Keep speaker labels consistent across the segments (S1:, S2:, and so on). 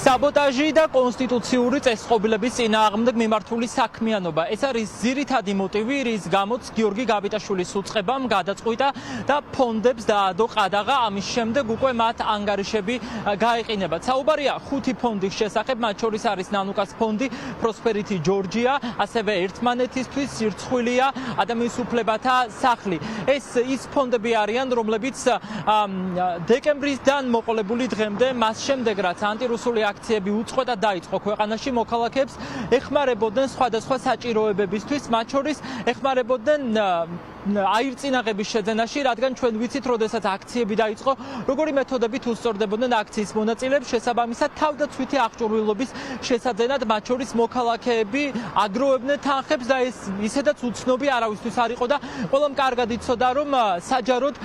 S1: საბოტაჟი და კონსტიტუციური წესწყობილების წინააღმდეგ მიმართული საქმიანობა. ეს არის ძირითადი მოტივი, რის გამოც გიორგი გაბიტაშვილის უწყებამ გადაწყვიტა და ფონდებს დაადო ყადაღა. ამის შემდეგ უკვე მათ ანგარიშები გაეყინებათ. საუბარია 5 ფონდის შესახებ, მათ შორის არის ნანუკას ფონდი, პროსპერითი ჯორჯია, ასევე ერთმანეთისთვის, სირცხვილია, ადამიანის უფლებათა სახლი. ეს ის ფონდები არიან, რომლებიც დეკემბრისგან მოყოლებული დღემდე, მას შემდეგ რაც ანტირუსული აქციები უწყვეტად დაიწყო ქვეყანაში, მოქალაქეებს ეხმარებოდნენ სხვადასხვა საჭიროებებისთვის, მათ შორის ეხმარებოდნენ აირწინაღების შეძენაში, რადგან ჩვენ ვიცით, როდესაც აქციები დაიწყო, როგორი მეთოდებით უსწორდებოდნენ აქციის მონაწილეებს, შესაბამისად თავდაცვითი აღჭურვილობის შესაძენად, მათ შორის მოქალაქეები აგროვებდნენ თანხებს და ეს ისედაც უცნობი არავისთვის არ იყო და ყველამ კარგად იცოდა, რომ საჯაროდ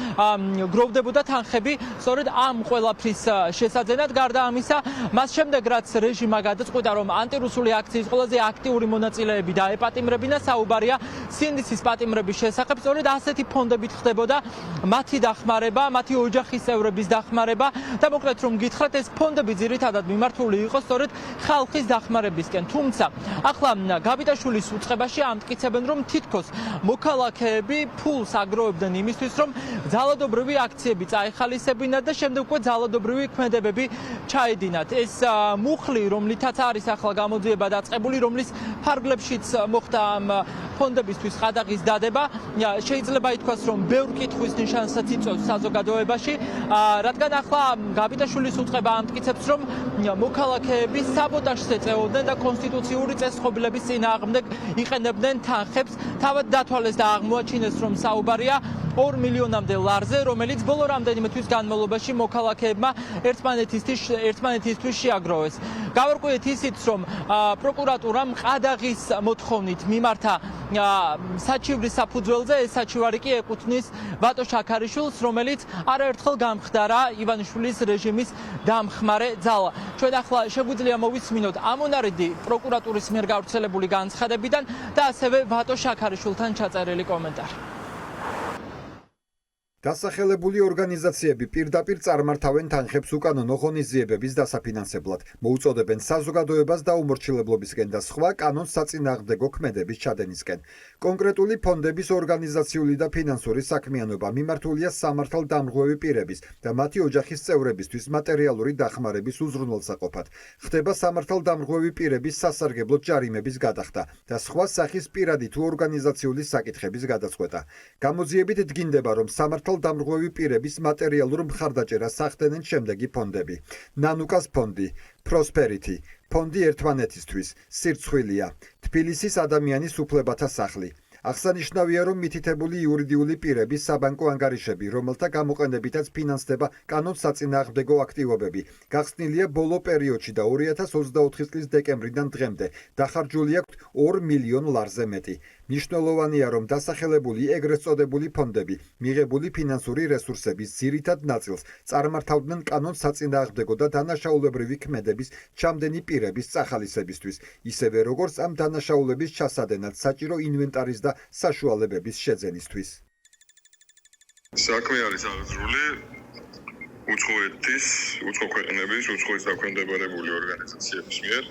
S1: გროვდებოდა თანხები სწორედ ამ ყველაფრის შესაძენად. გარდა ამისა, მას შემდეგ რაც რეჟიმმა გადაწყვიტა, რომ ანტირუსული აქციის ყველაზე აქტიური მონაწილეები დაეპატიმრებინა, საუბარია სინდისის პატიმრების შესახებ, სწორედ ასეთი ფონდებით ხდებოდა მათი დახმარება, მათი ოჯახის წევრების დახმარება და მოკლედ რომ გითხრათ, ეს ფონდები ძირითადად მიმართული იყო სწორედ ხალხის დახმარებისკენ. თუმცა ახლა გაბიტაშვილის უწყებაში ამტკიცებენ, რომ თითქოს მოქალაქეები ფულს აგროვებდნენ იმისთვის, რომ ძალადობრივი აქციები წაეხალისებინათ და შემდეგ უკვე ძალადობრივი ქმედებები ჩაედინათ. ეს მუხლი, რომლითაც არის ახლა გამოძიება დაწყებული, რომლის ფარგლებშიც მოხდა ამ ფონდებისთვის ყადაღის დადება, შეიძლება ითქვას, რომ ბევრ კითხვის ნიშანსაც იწვევს საზოგადოებაში, რადგან ახლა გაბიტაშვილის უწყება ამტკიცებს, რომ მოქალაქეები საბოტაჟს ეწეოდნენ და კონსტიტუციური წესწყობილების წინააღმდეგ იყენებდნენ თანხებს. თავად დათვალეს და აღმოაჩინეს, რომ საუბარია 2 მილიონამდე ლარზე, რომელიც ბოლო რამდენიმე თვის განმავლობაში მოქალაქეებმა ერთმანეთისთვის შეაგროვეს. გავარკვიეთ ისიც, რომ პროკურატურამ ყადაღის მოთხოვნით მიმართა საჩივრის საფუძველზე, ეს საჩივარი კი ეკუთვნის ვატო შაქარიშვილს, რომელიც არაერთხელ გამხდარა ივანიშვილის რეჟიმის დამხმარე ძალა. ჩვენ ახლა შეგვიძლია მოვისმინოთ ამონარიდი პროკურატურის მიერ გავრცელებული განცხადებიდან და ასევე ვატო შაქარიშვილთან ჩაწერილი კომენტარი.
S2: დასახელებული ორგანიზაციები პირდაპირ წარმართავენ თანხებს უკანონო ღონისძიებების დასაფინანსებლად, მოუწოდებენ საზოგადოებას დაუმორჩილებლობისკენ და სხვა კანონს საწინააღმდეგო ქმედების ჩადენისკენ. კონკრეტული ფონდების ორგანიზაციული და ფინანსური საქმიანობა მიმართულია სამართალდამღვრევი პირების და მათი ოჯახის წევრებისთვის მატერიალური დახმარების უზრუნველსაყოფად. ხდება სამართალდამღვრევი პირების სასარგებლო ჯარიმების გადახდა და სხვა სახის პირადი თუ ორგანიზაციული საკითხების გადაწყვეტა. გამოძიებით დგინდება, რომ დამრღვევი პირების მატერიალურ მხარდაჭერას ახდენენ შემდეგი ფონდები: ნანუკას ფონდი, პროსპერითი, ფონდი ერთმანეთისთვის, სირცხვილია, თბილისის ადამიანის უფლებათა სახლი. აღსანიშნავია, რომ მითითებული იურიდიული პირების საბანკო ანგარიშები, რომელთა გამოყენებითაც ფინანსდება კანონს საწინააღმდეგო აქტივობები, გახსნილია ბოლო პერიოდში და 2024 წლის დეკემბრიდან დღემდე დახარჯული აქვთ 2 მილიონ ლარზე მეტი. მნიშვნელოვანია, რომ დასახელებული ეგრეთ წოდებული ფონდები მიღებული ფინანსური რესურსების ძირითად ნაწილს წარმართავდნენ კანონს საწინააღმდეგო და დანაშაულებრივი ქმედების ჩამდენი პირების წახალისებისთვის, ისევე როგორც ამ დანაშაულების ჩასადენად საჭირო ინვენტარის და საშუალებების შეძენისთვის.
S3: საქმე არის აღძრული უცხო ქვეყნების, უცხო დაქვემდებარებული ორგანიზაციების მიერ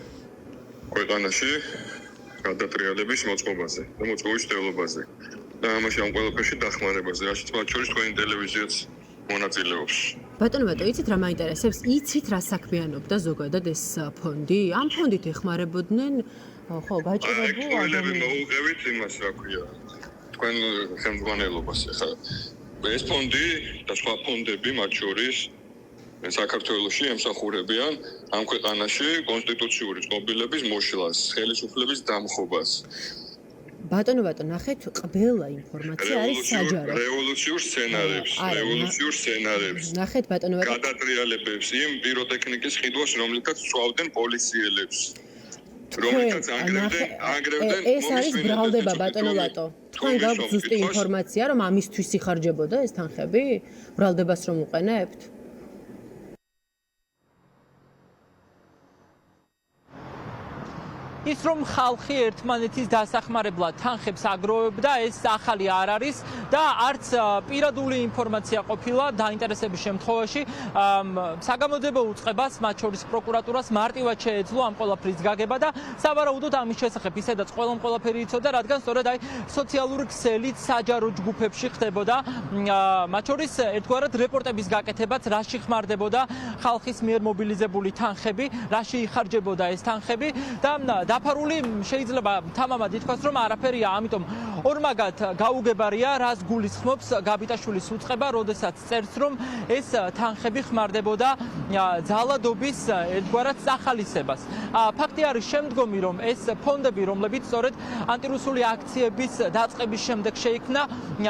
S3: ქვეყანაში გადატრიალების მოწყობაზე და მოწყობის მცდელობაზე და ამაში ამ ყველაფერში დახმარებაზე, რაშიც მათ შორის თქვენი ტელევიზიაც მონაწილეობს.
S4: ბატონო, იცით რა მაინტერესებს? იცით რა საქმიანობდა ზოგადად ეს ფონდი? ამ ფონდით ეხმარებოდნენ გაჭირებულ
S3: ადამიანებს. მოუღებით იმას, რა ქვია, თქვენ ხელმძღვანელობას. ახლა ეს ფონდი და სხვა ფონდები მათ შორის საქართველოში ემსახურებიან ამ ქვეყანაში კონსტიტუციური წყობილების მოშლას, ხელისუფლების დამხობას.
S4: ბატონო, ნახეთ, ყველა ინფორმაცია არის საჯარო.
S3: რევოლუციურ სცენარებს.
S4: ნახეთ, ბატონო,
S3: გადატრიალებებს, იმ პიროტექნიკის ყიდვას, რომლითაც წვავდნენ პოლიციელებს. რომლითაც ანგრევდნენ
S4: ეს არის ბრალდება, ბატონო ვატო. თქვენ გაქვთ ზუსტი ინფორმაცია, რომ ამისთვის იხარჯებოდა ეს თანხები? ბრალდებას რომ უყენებთ?
S1: ის რომ ხალხი ერთმანეთის დასახმარებლად თანხებს აგროვებდა, ეს ახალი არ არის და არც პირადული ინფორმაცია ყოფილა დაინტერესების შემთხვევაში საგამოძიებო უწყებას, მათ შორის პროკურატურას მარტივად შეეძლო ამ ყველაფრის გაგება და სავარაუდოდ ამის შესახებ ისედაც ყველაფერი იცოდა, რადგან სწორედ აი სოციალური ქსელით საჯარო ჯგუფებში ხდებოდა მათ შორის ერთგვარად რეპორტების გაკეთებაც, რაში ხმარდებოდა ხალხის მიერ მობილიზებული თანხები, რაში იხარჯებოდა ეს თანხები და დაფარული შეიძლება თამამად ითქვას, რომ არაფერია, ამიტომ ორმაგად გაუგებარია, რას გულისხმობს გაბიტაშვილის უწყება, როდესაც წერს, რომ ეს თანხები ხმარდებოდა ძალადობის ერთგვარად სახალისებას. ფაქტი არის შემდგომი, რომ ეს ფონდები, რომლებიც სწორედ ანტირუსული აქციების დაწყების შემდეგ შეიქმნა,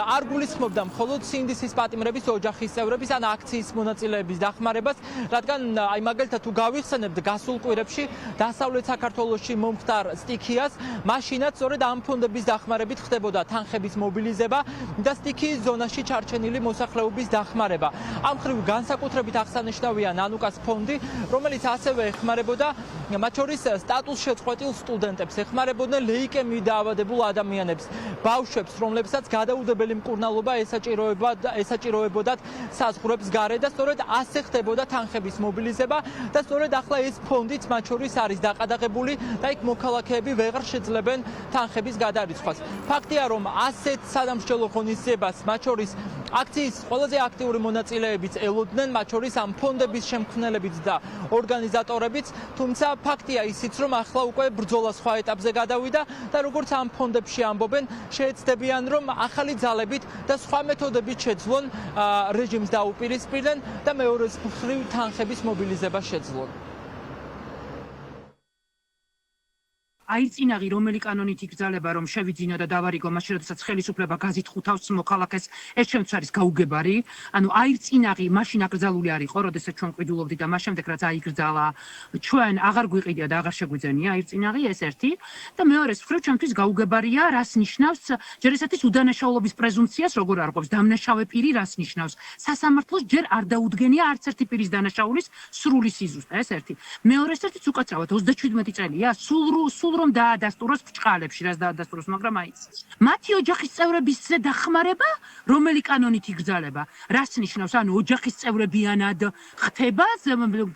S1: არ გულისხმობდა მხოლოდ სინდისის პატიმრების ოჯახის წევრების ან აქციის მონაწილეების დახმარებას, რადგან აი მაგალითად თუ გავიხსენებთ გასულ კვირებში დასავლეთ საქართველოში მომხდარ სტიქიას, მაშინაც სწორედ ამ ფონდების დახმარებით ხდებოდა თანხების მობილიზება და სტიქიის ზონაში ჩარჩენილი მოსახლეობის დახმარება. ამ მხრივ განსაკუთრებით აღსანიშნავია ნანუკას ფონდი, რომელიც ასევე ეხმარებოდა მათ შორის სტატუს შეწყვეტილ სტუდენტებს, ეხმარებოდნენ ლეიკემიით დაავადებულ ადამიანებს, ბავშვებს, რომლებსაც გადაუდებელი მკურნალობა ესაჭიროებოდათ საზღვრებს გარეთ და სწორედ ასე ხდებოდა თანხების მობილიზება და სწორედ ახლა ეს ფონდიც მათ შორის არის დაყადაღებული და იქ მოქალაქეები ვეღარ შეძლებენ თანხების გადარიცხვას. ფაქტია, რომ ასეთ სადამსჯელო ღონისძიებას მათ შორის აქციის ყველაზე აქტიური მონაწილეებიც ელოდნენ, მათ შორის ამ ფონდების შემქმნელებიც და ორგანიზატორებიც, თუმცა ფაქტია ისიც, რომ ახლა უკვე ბრძოლა სხვა ეტაპზე გადავიდა და როგორც ამ ფონდებში ამბობენ, შეეცდებიან, რომ ახალი ძალებით და სხვა მეთოდებით შეძლონ რეჟიმს დაუპირისპირდნენ და მეორე მხრივ თანხების მობილიზება შეძლონ.
S5: აირწინაღი რომელი კანონით იგრძალება რომ შევიძინა და დავარიგო მაშინ როდესაც ხელისუფლება გაზით-ხუთავს მოქალაქეს ეს ჩემთვის არის გაუგებარი ანუ აირწინაღი მაშინ აკრძალული არ იყო როდესაც ჩვენ ყიდულობდით და მას შემდეგ რაც აიგრძალა ჩვენ აღარ გვიყიდია და აღარ შეგვიძენია აირწინაღი ეს ერთი და მეორეს მხრივ ჩემთვის გაუგებარია რას ნიშნავს ჯერ ესეთის უდანაშაულობის პრეზუმპციას როგორ არყოფს დამნაშავე პირი რას ნიშნავს სასამართლოს ჯერ არ დაუდგენია არც ერთი პირის დანაშაულის სრული სიზუსტე ეს ერთი მეორეს ერთიც უკაცრავად 37 წელია სულ რომ დაადასტუროს ბჭყალებში, რას დაადასტუროს, მაგრამ აიც. მათი ოჯახის წევრების დახმარება, რომელი კანონით იგრძალება, რას ნიშნავს, ანუ ოჯახის წევრებიანად ხდება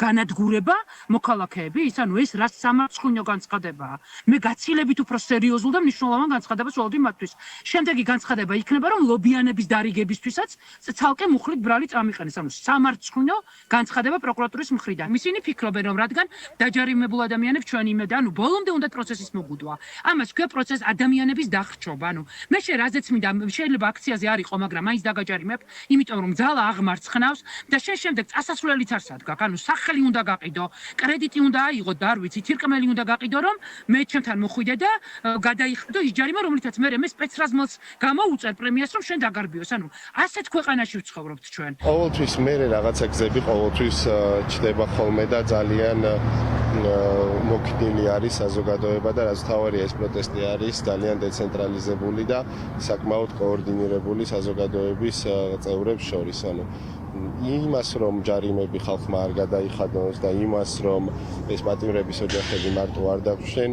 S5: განადგურება მოქალაქეების, ანუ ეს რაც სამარცხვინო განცხადებაა. მე გაცილებით უფრო სერიოზულ და მნიშვნელოვან განცხადებას ვველოდი მათთვის. შემდეგი განცხადება იქნება, რომ ლობიანების დარიგებისთვისაც ცალკე მუხლით ბრალი წამიყენეს, ანუ სამარცხვინო განცხადება პროკურატურის მხრიდან. ისინი ფიქრობენ, რომ რადგან დაჯარიმებულ ადამიანებს ჩვენ იმედა, ანუ ბოლომდე უნდა პროცესის მოგუდვა. ამას ქვია პროცეს ადამიანების დახრჩობა. ანუ მე რაზეც მინდა შეიძლება აქციაზე არ იყო, მაგრამ მაინც დაგაჯარიმებ, იმიტომ რომ ძალა აღმარცხნავს და შემდეგ წასასვლელიც არ სადგა. ანუ სახელი უნდა გაყიდო, კრედიტი უნდა აიღო და არ ვიცი, თირკმელი უნდა გაყიდო, რომ მე ჩემთან მოხვიდე და გადაიხდო ის ჯარიმა, რომლითაც მე სპეცრაზმელს გამოუწერ პრემიას, რომ შენ დაგარბიოს. ანუ ასეთ ქვეყანაში ვცხოვრობთ ჩვენ.
S6: ყოველთვის მე რაღაცა გზები ყოველთვის ჩდება ხოლმე და ძალიან მოკიდილი არის საზოგადოება და რაც თავარია ეს პროტესტი არის ძალიან დეცენტრალიზებული და საკმაოდ კოორდინირებული საზოგადოების წევრებს შორის. ანუ იმას რომ ჯარიმები ხალხმა არ გადაიხადოს და იმას რომ ეს პატიმრების ოჯახები მარტო არ დაგვშენ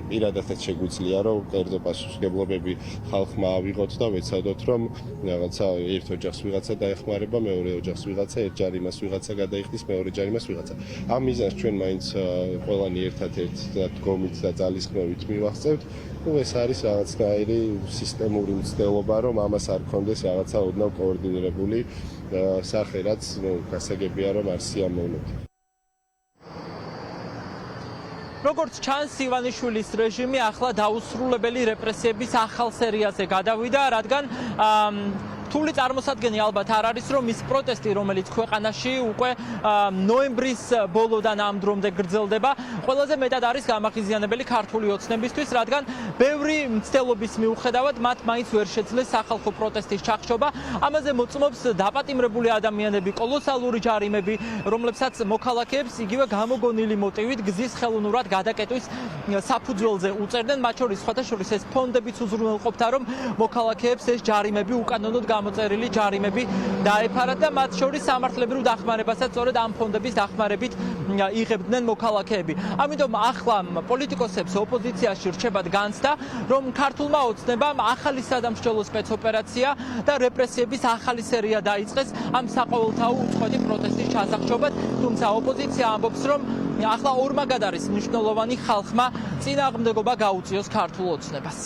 S6: პირადადაც შეგვიძლია რომ კერძო პასუხისმგებლობები ხალხმა ავიღოთ და ვეცადოთ რომ რაღაცა ერთ ოჯახს ვიღაცა დაეხმარება, მეორე ოჯახს ვიღაცა, ერთ ჯარიმას ვიღაცა გადაიხდის, მეორე ჯარიმას ვიღაცა. ამ მიზანს ჩვენ მაინც ყველანი ერთად-ერთ დგომით და ძალისხმევით მივახცევთ. ნუ ეს არის რაღაცნაირი სისტემური მცდელობა, რომ ამას არ ქონდეს რაღაცა ოდნავ კოორდინირებული სახე, რაც გასაგებია რომ არ სიამოვნებთ.
S1: როგორც ჩანს, ივანიშვილის რეჟიმი ახლა დაუსრულებელი რეპრესიების ახალ სერიაზე გადავიდა, რადგან რთული წარმოსადგენი ალბათ არ არის, რომ ის პროტესტი, რომელიც ქვეყანაში უკვე ნოემბრის ბოლოდან ამ დრომდე გრძელდება, ყველაზე მეტად არის გამახიზიანებელი ქართული ოცნებისთვის, რადგან ბევრი მცდელობის მიუხედავად მათ მაინც ვერ შეძლეს სახალხო პროტესტის ჩახშობა. ამაზე მოწმობს დაპატიმრებული ადამიანები, კოლოსალური ჯარიმები, რომლებსაც მოქალაქეებს იგივე გამოგონილი მოტივით გზის ხელოვნურად გადაკეტვის საფუძველზე უწერდნენ, მათ შორის სხვათა შორის ეს ფონდებიც უზრუნველყოფდა, რომ მოქალაქეებს ეს ჯარიმები უკანონოდ გამოწერილი ჯარიმები დაეფარათ და მათ შორის სამართლებრივ დახმარებასაც სწორედ ამ ფონდების დახმარებით იღებდნენ მოქალაქეები. ამიტომ ახლა პოლიტიკოსებს ოპოზიციაში რჩებათ განცდა, რომ ქართულმა ოცნებამ ახალი სადამსჯელო სპეცოპერაცია და რეპრესიების ახალი სერია დაიწყეს ამ საყოველთაო უწყვეტი პროტესტის ჩასახშობად, თუმცა ოპოზიცია ამბობს, რომ ახლა ორმაგად არის მნიშვნელოვანი ხალხმა წინააღმდეგობა გაუწიოს ქართულ ოცნებას.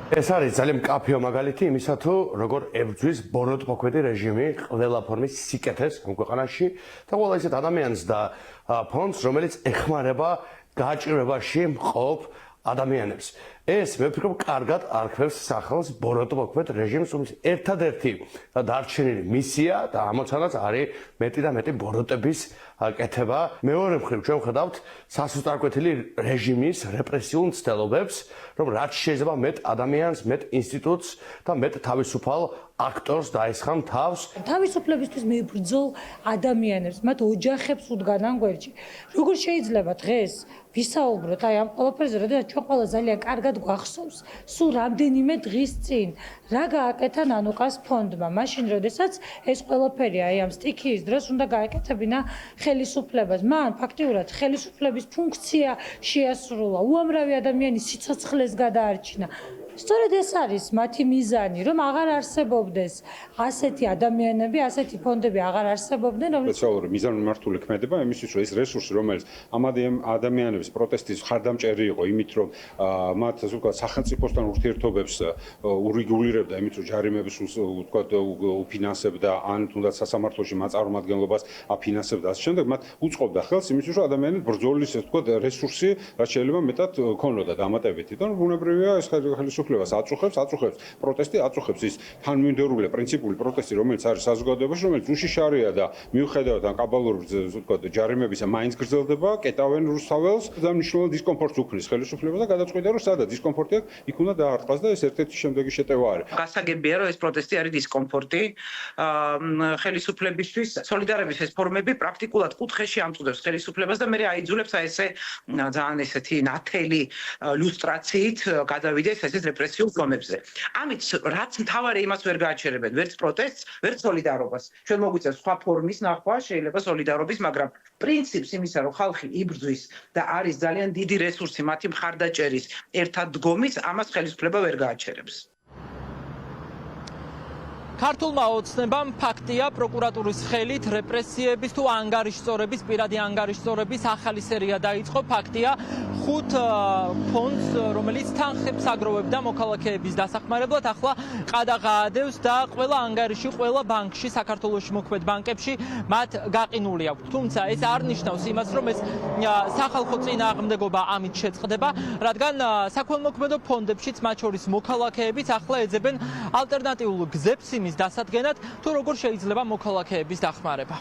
S7: ეს არის ძალიან მკაფიო მაგალითი იმისა, თუ როგორ ებრძვის ბოროტმოქმედი რეჟიმი ყველა ფორმის სიკეთეს ამ ქვეყანაში და ყველა ისეთ ადამიანს და ფონდს, რომელიც ეხმარება გააჭირვებაში მყოფ ადამიანებს. ეს მე ვფიქრობ, კარგად არქმევს სახელს ბოროტმოქმედ რეჟიმს, რომლის ერთადერთი დარჩენილი მისია და ამოცანაც არის მეტი და მეტი ბოროტების კეთება. მეორე მხრივ ჩვენ ვხედავთ სასუსტარკვეთილი რეჟიმის რეპრესიულ მცდელობებს, რომ რაც შეიძლება მეტ ადამიანს, მეტ ინსტიტუტს და მეტ თავისუფალ აქტორს დაესხან თავს.
S8: თავისუფლებისთვის მებრძოლ ადამიანებს, მათ ოჯახებს უდგანან გვერდში. როგორ შეიძლება დღეს ვისაუბროთ აი ამ ყველაფერზე, როდესაც ჩვენ ყველა ძალიან კარგად გვახსოვს, სულ რამდენიმე დღის წინ რა გააკეთა ნანუკას ფონდმა, მაშინ როდესაც ეს ყველაფერი აი ამ სტიქიის დროს უნდა გაეკეთებინა ხელისუფლებას. მან ფაქტიურად ხელისუფლების ფუნქცია შეასრულა, უამრავი ადამიანის სიცოცხლეს გადაარჩინა. სწორედ ეს არის მათი მიზანი, რომ აღარ არსებობდეს ასეთი ადამიანები, ასეთი ფონდები აღარ არსებობდნენ,
S9: რომლებიც მიზანმიმართული ქმედება იმისთვის, რომ ეს რესურსი, რომელიც ამ ადამიანების პროტესტის ხარდამჭერი იყო, იმით რომ მათ ასე ვთქვათ სახელმწიფოსთან ურთიერთობებს ურეგულირებდა, იმით რომ ჯარიმების ვთქვათ უფინანსებდა, ან თუნდაც სასამართლოში მათ წარმომადგენლობას აფინანსებდა, ასე შემდეგ მათ უწყობდა ხელს იმისთვის, რომ ადამიანების ბრძოლის ასე ვთქვათ რესურსი რაც შეიძლება მეტად ქონოდა დამატებითი. და ბუნებრივია ეს ხელისუფლებას აწუხებს პროტესტი, აწუხებს ის თანმიმდევრული პრინციპული პროტესტი, რომელიც არის საზოგადოებაში, რომელიც უშიშარია და მიუხედავად ამ კაბალურ ვთქვათ ჯარიმებისა მაინც გრძელდება, კეტავენ რუსთაველს და მნიშვნელოვან დისკომფორტს უქმნის ხელისუფლებას და გადაწყვიტა, რომ სადაც დისკომფორტი აქვს, იქ უნდა დაარტყას და ეს ერთ-ერთი შემდეგი შეტევა არის.
S5: გასაგებია, რომ ეს პროტესტი არის დისკომფორტი ხელისუფლებისთვის. სოლიდარობის ეს ფორმები პრაქტიკულად კუთხეში ამწუდებს ხელისუფლებას და მე აიძულებს აი ესე ძალიან ესეთი ნათელი ლუსტრაციით გადავიდეს ესეთ რეპრესიულ ზომებზე. ამით რაც მთავარი იმას ვერ გააჩერებენ, ვერც პროტესტს, ვერც სოლიდარობას. ჩვენ მოგვიწევს სხვა ფორმის ნახვა შეიძლება სოლიდარობის, მაგრამ პრინციპს იმისა, რომ ხალხი იბრძვის და არის ძალიან დიდი რესურსი მათი მხარდაჭერის ერთად დგომის, ამას ხელისუფლება ვერ გააჩერებს.
S1: ქართულმა ოცნებამ ფაქტია პროკურატურის ხელით რეპრესიების თუ ანგარიშწორების, პირადი ანგარიშწორების ახალი სერია დაიწყო. ფაქტია 5 ფონდს, რომელიც თანხებს აგროვებდა მოქალაქეების დასახმარებლად, ახლა ყადაღაადევს და ყველა ანგარიში, ყველა ბანკში, საქართველოში მოქმედ ბანკებში მათ გაყინული აქვს. თუმცა ეს არ ნიშნავს იმას, რომ ეს სახალხო წინააღმდეგობა ამით შეწყდება, რადგან საქველმოქმედო ფონდებშიც, მათ შორის მოქალაქეებიც ახლა ეძებენ ალტერნატიულ გზებს იმის დასადგენად, თუ როგორ შეიძლება მოქალაქეების დახმარება.